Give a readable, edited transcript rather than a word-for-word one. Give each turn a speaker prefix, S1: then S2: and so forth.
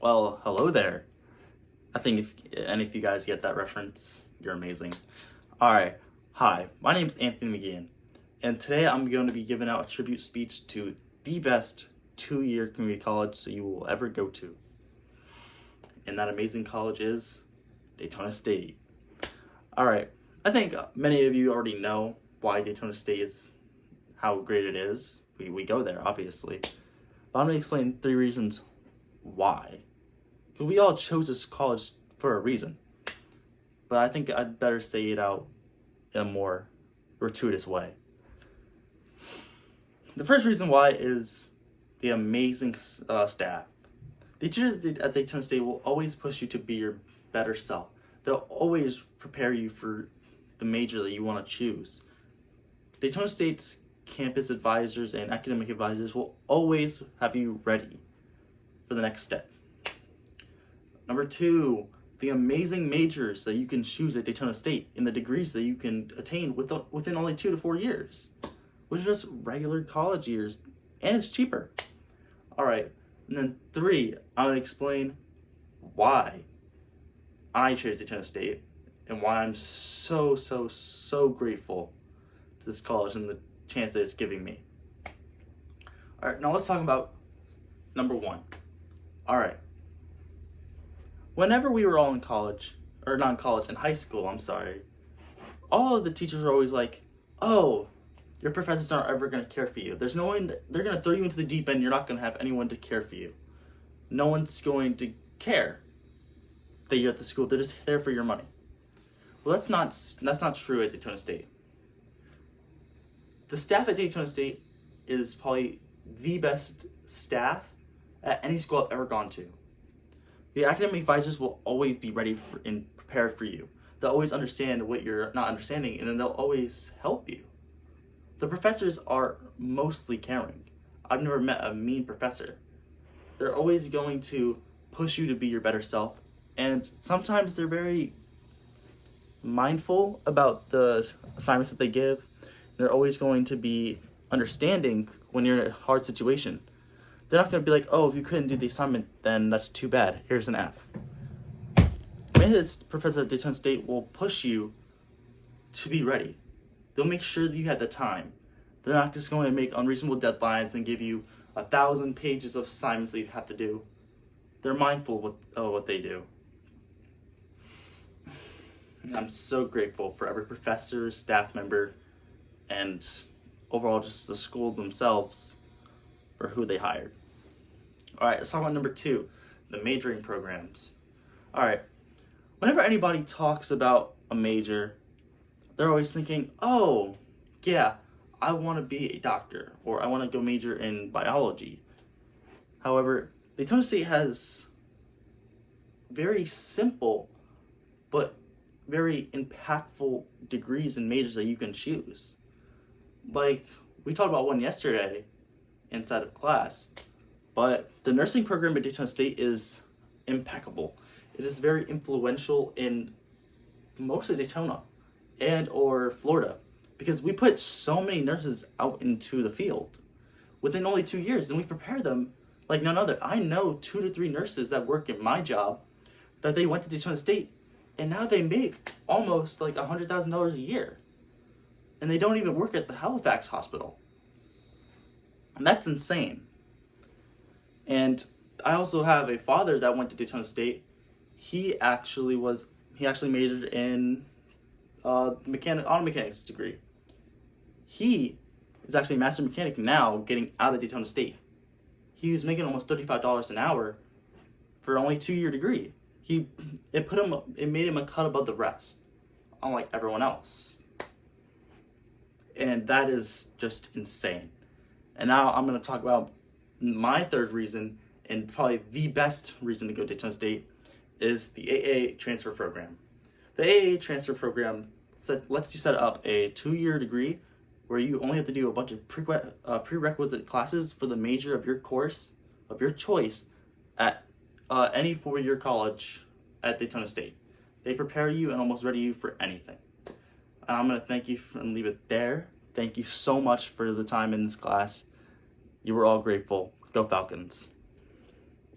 S1: Well, hello there. I think if any of you guys get that reference, you're amazing. Alright, hi, my name's Anthony McGeehan, and today I'm going to be giving out a tribute speech to the best 2-year community college that you will ever go to. And that amazing college is Daytona State. Alright, I think many of you already know why Daytona State is how great it is. We go there, obviously. But I'm going to explain 3 reasons why. Because we all chose this college for a reason. But I think I'd better say it out in a more gratuitous way. The first reason why is the amazing staff. The teachers at Daytona State will always push you to be your better self. They'll always prepare you for the major that you want to choose. Daytona State's campus advisors and academic advisors will always have you ready for the next step. Number 2, the amazing majors that you can choose at Daytona State and the degrees that you can attain within only 2 to 4 years, which are just regular college years, and it's cheaper. Alright, and then 3, I'm going to explain why I chose Daytona State and why I'm so grateful to this college and the chance that it's giving me. Alright, now let's talk about number 1. Alright. Whenever we were all in college, or not in college, in high school, I'm sorry, all of the teachers were always like, oh, your professors aren't ever going to care for you. There's no one, they're going to throw you into the deep end, you're not going to have anyone to care for you. No one's going to care that you're at the school, they're just there for your money. Well, that's not true at Daytona State. The staff at Daytona State is probably the best staff at any school I've ever gone to. The academic advisors will always be ready and prepared for you. They'll always understand what you're not understanding, and then they'll always help you. The professors are mostly caring. I've never met a mean professor. They're always going to push you to be your better self, and sometimes they're very mindful about the assignments that they give. They're always going to be understanding when you're in a hard situation. They're not going to be like, oh, if you couldn't do the assignment, then that's too bad. Here's an F. Many of the professors at Daytona State will push you to be ready. They'll make sure that you have the time. They're not just going to make unreasonable deadlines and give you 1,000 pages of assignments that you have to do. They're mindful of what they do. And I'm so grateful for every professor, staff member, and overall just the school themselves for who they hired. Alright, let's talk about number 2, the majoring programs. Alright, whenever anybody talks about a major, they're always thinking, oh, yeah, I want to be a doctor, or I want to go major in biology. However, Daytona State has very simple but very impactful degrees and majors that you can choose. Like, we talked about one yesterday inside of class, but the nursing program at Daytona State is impeccable. It is very influential in most of Daytona and or Florida, because we put so many nurses out into the field within only 2 years, and we prepare them like none other. I know 2 to 3 nurses that work in my job that they went to Daytona State, and now they make almost like $100,000 a year. And they don't even work at the Halifax hospital. And that's insane. And I also have a father that went to Daytona State. He actually majored in auto mechanics degree. He is actually a master mechanic now, getting out of Daytona State. He was making almost $35 an hour for only a 2-year degree. It made him a cut above the rest, unlike everyone else. And that is just insane. And now I'm going to talk about my 3rd reason, and probably the best reason to go to Daytona State, is the AA transfer program. The AA transfer program lets you set up a 2-year degree where you only have to do a bunch of prerequisite classes for the major of your course, of your choice, at any 4-year college at Daytona State. They prepare you and almost ready you for anything. I'm going to thank you and leave it there. Thank you so much for the time in this class. You were all grateful. Go Falcons.